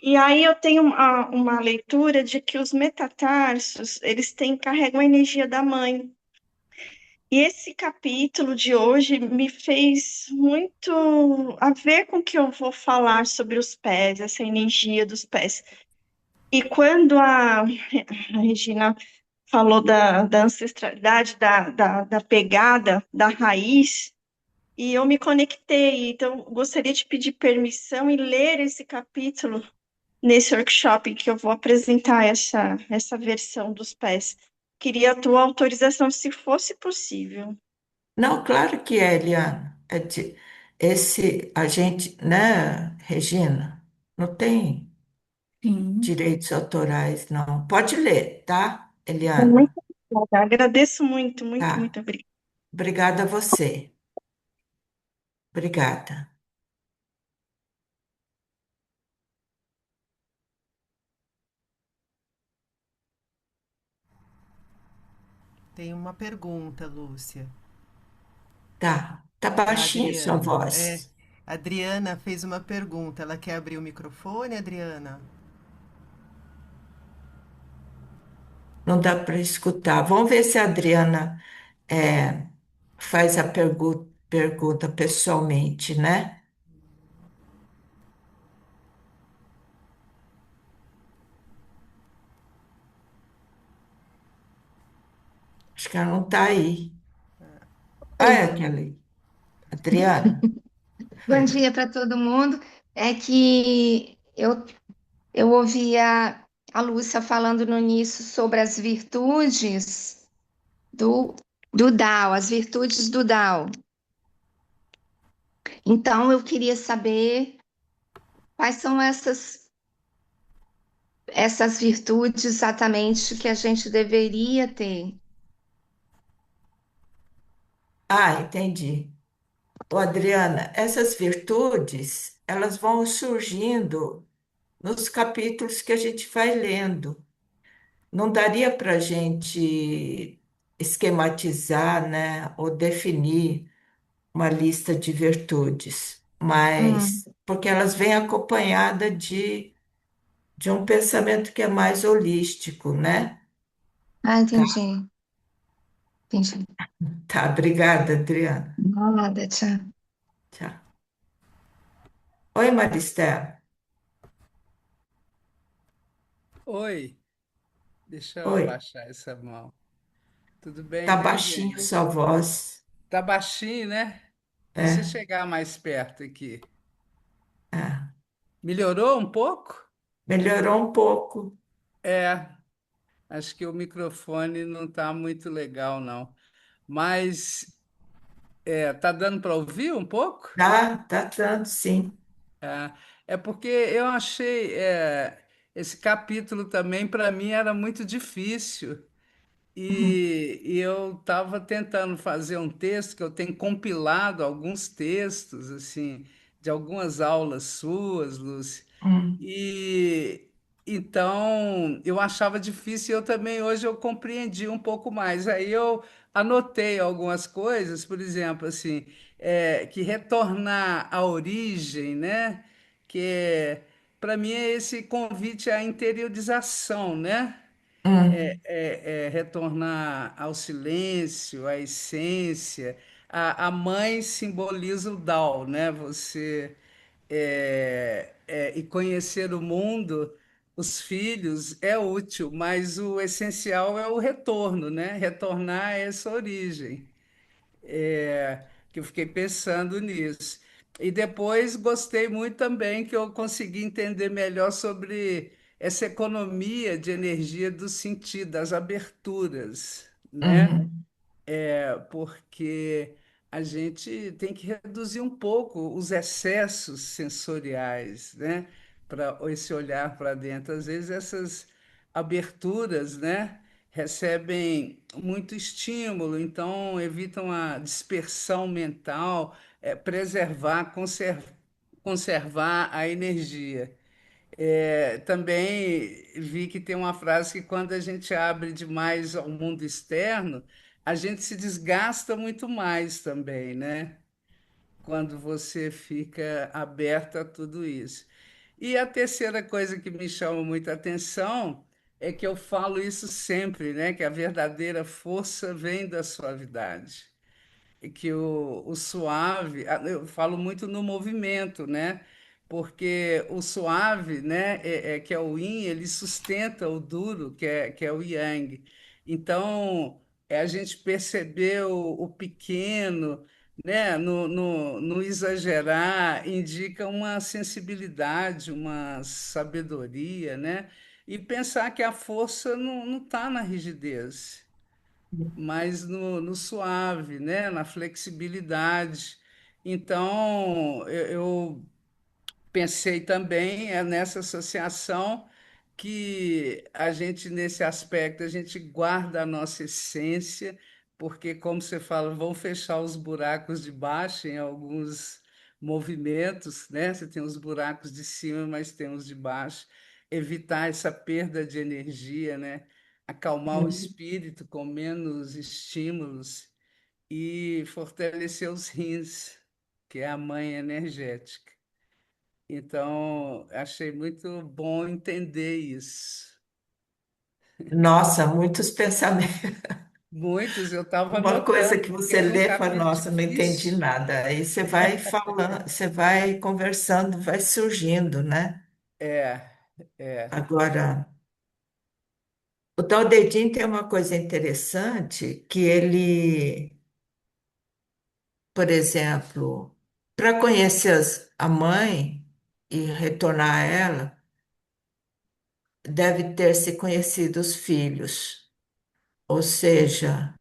Speaker 6: E aí eu tenho uma leitura de que os metatarsos, carregam a energia da mãe. E esse capítulo de hoje me fez muito a ver com o que eu vou falar sobre os pés, essa energia dos pés. E quando a Regina falou da ancestralidade, da pegada, da raiz, e eu me conectei. Então, gostaria de pedir permissão e ler esse capítulo nesse workshop que eu vou apresentar essa versão dos pés. Queria a tua autorização, se fosse possível.
Speaker 1: Não, claro que é, Eliana. A gente, né, Regina, não tem
Speaker 3: Sim.
Speaker 1: direitos autorais, não. Pode ler, tá,
Speaker 6: Muito
Speaker 1: Eliana?
Speaker 6: obrigada. Agradeço muito, muito,
Speaker 1: Tá.
Speaker 6: muito obrigada.
Speaker 1: Obrigada a você. Obrigada.
Speaker 5: Tem uma pergunta, Lúcia,
Speaker 1: Tá. Tá
Speaker 5: da
Speaker 1: baixinha a sua
Speaker 5: Adriana.
Speaker 1: voz.
Speaker 5: A Adriana fez uma pergunta. Ela quer abrir o microfone, Adriana?
Speaker 1: Não dá para escutar. Vamos ver se a Adriana faz a pergunta pessoalmente, né? Acho que ela não está aí. Ah, é
Speaker 7: Oi,
Speaker 1: aquela aí. Adriana.
Speaker 7: bom dia para todo mundo. É que eu ouvi a Lúcia falando no início sobre as virtudes do, do Tao, as virtudes do Tao. Então, eu queria saber quais são essas virtudes exatamente que a gente deveria ter.
Speaker 1: Ah, entendi. Ô, Adriana, essas virtudes, elas vão surgindo nos capítulos que a gente vai lendo. Não daria para a gente esquematizar, né, ou definir uma lista de virtudes,
Speaker 7: Hum,
Speaker 1: mas porque elas vêm acompanhadas de um pensamento que é mais holístico, né? Tá,
Speaker 7: entendi. Entendi.
Speaker 1: tá, obrigada, Adriana.
Speaker 7: Nada, tchau.
Speaker 1: Tchau. Oi, Maristela.
Speaker 8: Oi, deixa eu
Speaker 1: Oi,
Speaker 8: abaixar essa mão. Tudo bem,
Speaker 1: tá
Speaker 8: viu,
Speaker 1: baixinho
Speaker 8: gente?
Speaker 1: sua voz.
Speaker 8: Tá baixinho, né? Deixa eu
Speaker 1: É,
Speaker 8: chegar mais perto aqui.
Speaker 1: é.
Speaker 8: Melhorou um pouco?
Speaker 1: Melhorou um pouco.
Speaker 8: É, acho que o microfone não tá muito legal, não. Mas tá dando para ouvir um pouco?
Speaker 1: Tá dando, sim.
Speaker 8: É porque eu achei esse capítulo também para mim era muito difícil.
Speaker 1: Uhum,
Speaker 8: E eu estava tentando fazer um texto que eu tenho compilado alguns textos assim de algumas aulas suas, Lúcia.
Speaker 1: uhum.
Speaker 8: E então eu achava difícil. Eu também hoje eu compreendi um pouco mais. Aí eu anotei algumas coisas, por exemplo, assim, que retornar à origem, né? Que para mim é esse convite à interiorização, né?
Speaker 1: Hum,
Speaker 8: Retornar ao silêncio, à essência. A mãe simboliza o Tao, né? E conhecer o mundo, os filhos é útil, mas o essencial é o retorno, né? Retornar a essa origem. Que eu fiquei pensando nisso. E depois gostei muito também que eu consegui entender melhor sobre essa economia de energia do sentido, das aberturas, né?
Speaker 1: uhum,
Speaker 8: Porque a gente tem que reduzir um pouco os excessos sensoriais, né? Para esse olhar para dentro. Às vezes essas aberturas, né? Recebem muito estímulo, então evitam a dispersão mental, conservar a energia. Também vi que tem uma frase que quando a gente abre demais ao mundo externo, a gente se desgasta muito mais também, né? Quando você fica aberto a tudo isso. E a terceira coisa que me chama muita atenção é que eu falo isso sempre, né? Que a verdadeira força vem da suavidade que o suave, eu falo muito no movimento, né? Porque o suave, né, que é o yin, ele sustenta o duro, que é o yang. Então, a gente perceber o pequeno, né, no exagerar, indica uma sensibilidade, uma sabedoria, né? E pensar que a força não está na rigidez, mas no suave, né? Na flexibilidade. Então, eu pensei também nessa associação que a gente, nesse aspecto, a gente guarda a nossa essência, porque, como você fala, vão fechar os buracos de baixo em alguns movimentos, né? Você tem os buracos de cima, mas tem os de baixo. Evitar essa perda de energia, né? Acalmar o
Speaker 1: uhum.
Speaker 8: espírito com menos estímulos e fortalecer os rins, que é a mãe energética. Então, achei muito bom entender isso.
Speaker 1: Nossa, muitos pensamentos.
Speaker 8: Muitos eu estava
Speaker 1: Uma coisa
Speaker 8: anotando,
Speaker 1: que
Speaker 8: porque
Speaker 1: você
Speaker 8: é um
Speaker 1: lê e fala,
Speaker 8: capítulo
Speaker 1: nossa, não entendi
Speaker 8: difícil.
Speaker 1: nada. Aí você vai falando, você vai conversando, vai surgindo, né?
Speaker 8: É, é,
Speaker 1: Agora, o tal dedinho tem uma coisa interessante que ele, por exemplo, para conhecer a mãe e retornar a ela, deve ter se conhecido os filhos. Ou seja,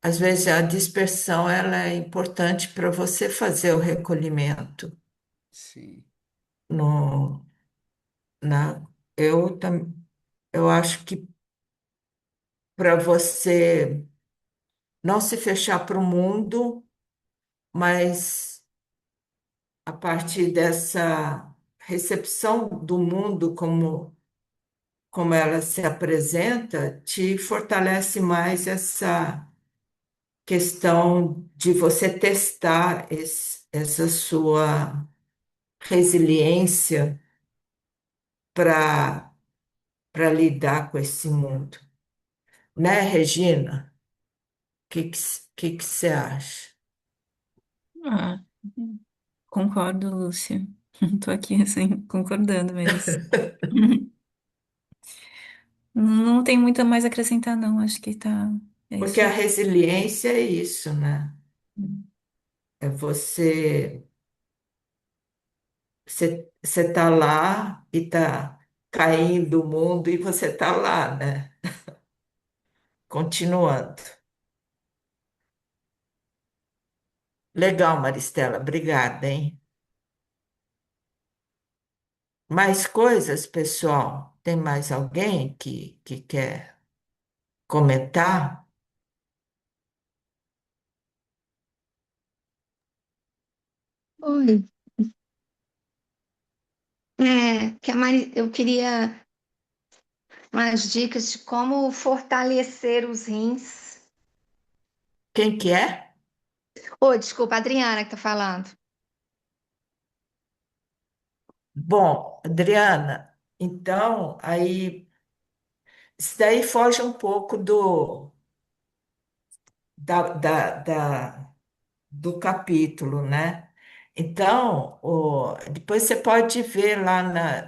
Speaker 1: às vezes a dispersão ela é importante para você fazer o recolhimento.
Speaker 8: sim,
Speaker 1: No, eu, eu acho que para você não se fechar para o mundo, mas a partir dessa recepção do mundo como ela se apresenta, te fortalece mais essa questão de você testar essa sua resiliência para lidar com esse mundo. Né, Regina? O que você acha?
Speaker 3: Ah, concordo, Lúcia. Tô aqui, assim, concordando mesmo. Não tem muito a mais a acrescentar, não. Acho que tá. É
Speaker 1: Porque
Speaker 3: isso
Speaker 1: a
Speaker 3: aí.
Speaker 1: resiliência é isso, né? É você tá lá e tá caindo o mundo e você tá lá, né? Continuando. Legal, Maristela, obrigada, hein? Mais coisas, pessoal? Tem mais alguém que quer comentar?
Speaker 7: Oi. Eu queria umas dicas de como fortalecer os rins
Speaker 1: Quem que é?
Speaker 7: Ô, desculpa, a Adriana que tá falando.
Speaker 1: Bom, Adriana, então, aí, isso daí foge um pouco do capítulo, né? Então, depois você pode ver lá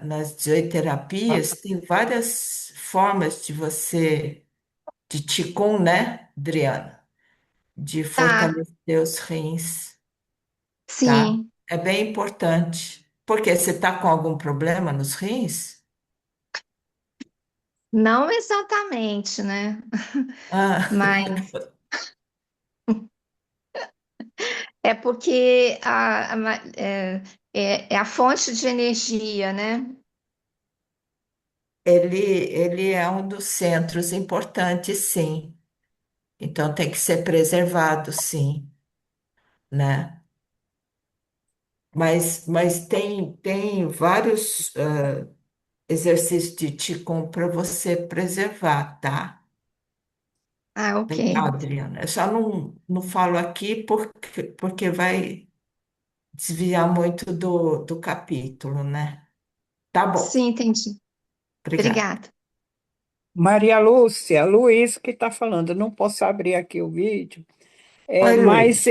Speaker 1: nas zooterapias, tem várias formas de Qigong, né, Adriana? De
Speaker 7: Tá,
Speaker 1: fortalecer os rins, tá?
Speaker 7: sim,
Speaker 1: É bem importante. Porque você está com algum problema nos rins?
Speaker 7: não exatamente, né?
Speaker 1: Ah,
Speaker 7: Mas é porque é a fonte de energia, né?
Speaker 1: ele é um dos centros importantes, sim. Então tem que ser preservado, sim, né? Mas tem vários exercícios de Qigong para você preservar, tá?
Speaker 7: Ah, ok.
Speaker 1: Legal, Adriana. Eu só não falo aqui porque vai desviar muito do capítulo, né? Tá bom,
Speaker 7: Sim, entendi.
Speaker 1: obrigada.
Speaker 7: Obrigada.
Speaker 2: Maria Lúcia, Luiz que está falando. Eu não posso abrir aqui o vídeo,
Speaker 1: Oi,
Speaker 2: mas
Speaker 1: Luiz.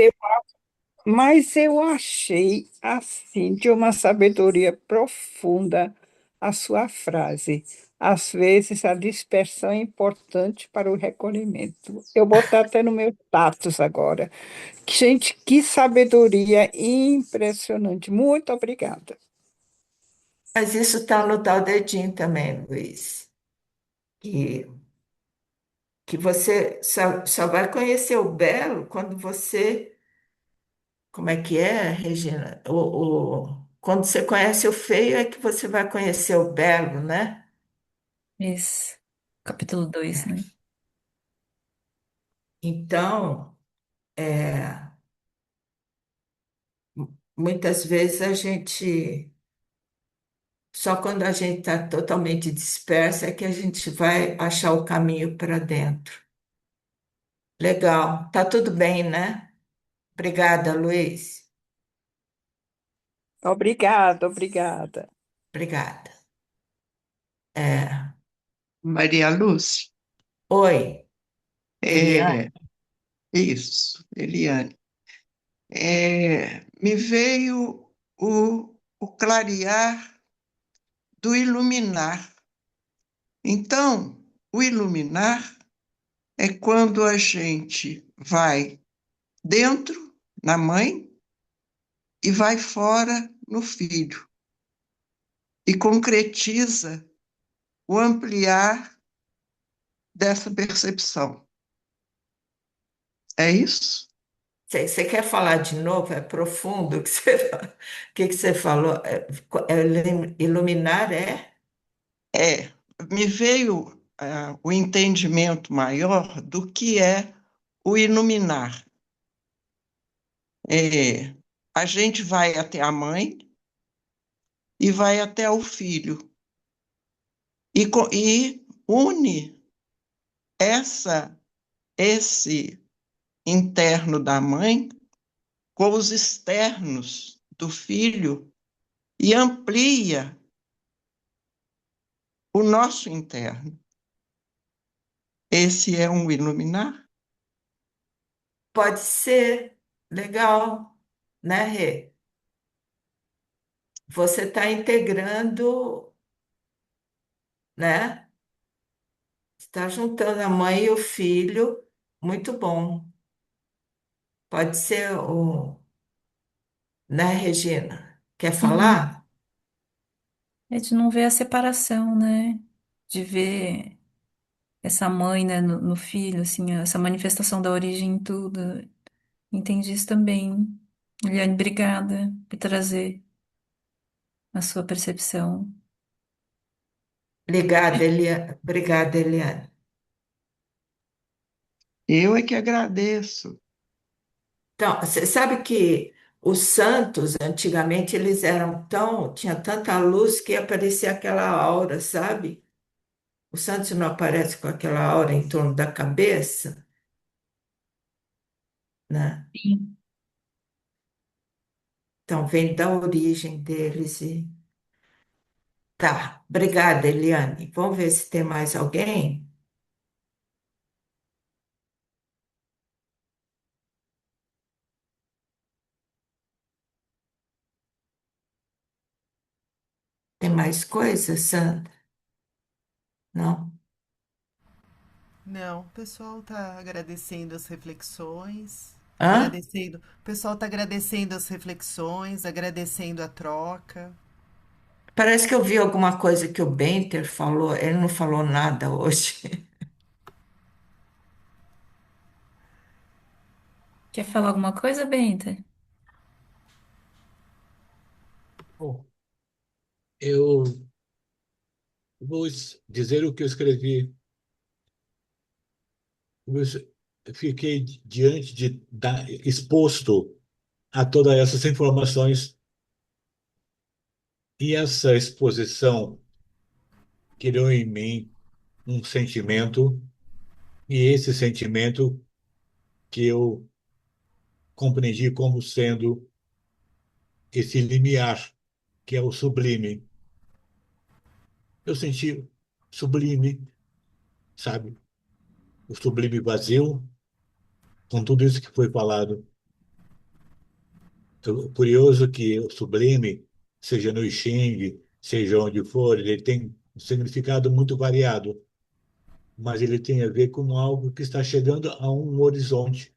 Speaker 2: eu achei assim de uma sabedoria profunda a sua frase. Às vezes a dispersão é importante para o recolhimento. Eu vou botar até no meu status agora. Gente, que sabedoria impressionante. Muito obrigada.
Speaker 1: Mas isso está no tal dedinho também, Luiz. Que, que você só vai conhecer o belo quando você. Como é que é, Regina? Quando você conhece o feio é que você vai conhecer o belo, né?
Speaker 3: Isso. Capítulo 2, né?
Speaker 1: Então, muitas vezes só quando a gente está totalmente dispersa é que a gente vai achar o caminho para dentro. Legal, tá tudo bem, né? Obrigada, Luiz.
Speaker 2: Obrigada, obrigada.
Speaker 1: Obrigada. É,
Speaker 9: Maria Lúcia,
Speaker 1: oi, Eliane.
Speaker 9: é isso, Eliane. Me veio o clarear do iluminar. Então, o iluminar é quando a gente vai dentro, na mãe, e vai fora, no filho, e concretiza o ampliar dessa percepção. É isso?
Speaker 1: Você quer falar de novo? É profundo o que o que você falou? Iluminar é?
Speaker 9: É, me veio o entendimento maior do que é o iluminar. É, a gente vai até a mãe e vai até o filho e une essa esse interno da mãe com os externos do filho e amplia o nosso interno. Esse é um iluminar?
Speaker 1: Pode ser. Legal, né, Rê? Você está integrando, né? Está juntando a mãe e o filho. Muito bom. Pode ser né, Regina? Quer
Speaker 3: Uhum.
Speaker 1: falar?
Speaker 3: É de não ver a separação, né? De ver essa mãe, né, no filho, assim, essa manifestação da origem em tudo. Entendi isso também. Eliane, obrigada por trazer a sua percepção.
Speaker 1: Obrigada, Eliane. Obrigada, Eliane.
Speaker 9: Eu é que agradeço.
Speaker 1: Então, você sabe que os santos, antigamente, eles eram tinha tanta luz que aparecia aquela aura, sabe? O santos não aparece com aquela aura em torno da cabeça. né?
Speaker 3: Sim.
Speaker 1: Então, vem da origem deles e... Tá, obrigada, Eliane. Vamos ver se tem mais alguém. Tem mais coisas, Sandra? Não?
Speaker 5: Não, o pessoal está agradecendo as reflexões,
Speaker 1: Hã?
Speaker 5: o pessoal está agradecendo as reflexões, agradecendo a troca.
Speaker 1: Parece que eu vi alguma coisa que o Benter falou. Ele não falou nada hoje.
Speaker 3: Quer falar alguma coisa, Benta?
Speaker 10: Bom, eu vou dizer o que eu escrevi. Eu fiquei diante exposto a todas essas informações e essa exposição criou em mim um sentimento e esse sentimento que eu compreendi como sendo esse limiar, que é o sublime. Eu senti sublime, sabe? O sublime vazio, com tudo isso que foi falado. Curioso que o sublime, seja no I Ching, seja onde for, ele tem um significado muito variado, mas ele tem a ver com algo que está chegando a um horizonte.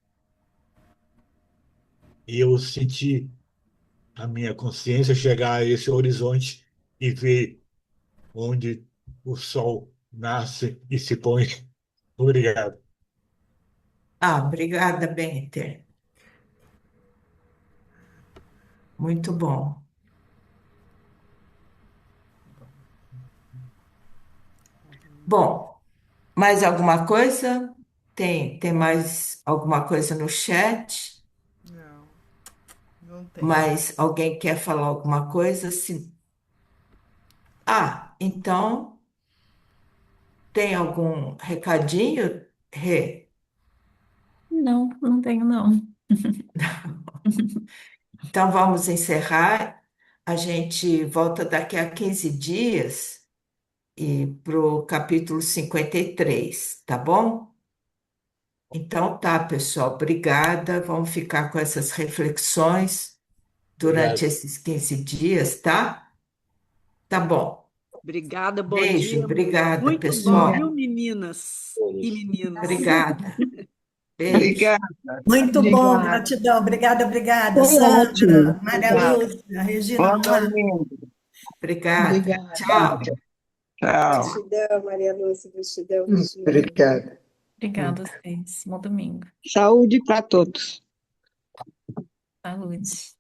Speaker 10: E eu senti a minha consciência chegar a esse horizonte e ver onde o sol nasce e se põe. Obrigado.
Speaker 1: Ah, obrigada, Benter. Muito bom. Bom, mais alguma coisa? Tem mais alguma coisa no chat?
Speaker 5: Não, não tem.
Speaker 1: Mais alguém quer falar alguma coisa? Ah, então tem algum recadinho? Rê?
Speaker 3: Não, não tenho, não.
Speaker 1: Então vamos encerrar. A gente volta daqui a 15 dias e para o capítulo 53, tá bom? Então tá, pessoal, obrigada. Vamos ficar com essas reflexões durante
Speaker 10: Obrigado.
Speaker 1: esses 15 dias, tá? Tá bom.
Speaker 2: Obrigada, bom
Speaker 1: Beijo,
Speaker 2: dia.
Speaker 1: obrigada,
Speaker 2: Muito bom, viu,
Speaker 1: pessoal.
Speaker 2: meninas e
Speaker 10: Todos.
Speaker 2: meninos?
Speaker 1: Obrigada. Beijo.
Speaker 9: Obrigada.
Speaker 11: Muito bom,
Speaker 7: Obrigada.
Speaker 11: gratidão. Obrigada, obrigada.
Speaker 7: Foi
Speaker 11: Sandra,
Speaker 7: ótimo.
Speaker 11: Maria
Speaker 1: Obrigada.
Speaker 11: Lúcia, Regina.
Speaker 9: Bom domingo.
Speaker 1: Obrigada.
Speaker 7: Obrigada.
Speaker 1: Tchau.
Speaker 9: Tchau.
Speaker 12: Gratidão, Maria Lúcia, gratidão, Regina.
Speaker 7: Obrigada.
Speaker 3: Obrigada a vocês. Bom domingo.
Speaker 7: Saúde para todos.
Speaker 3: Saúde.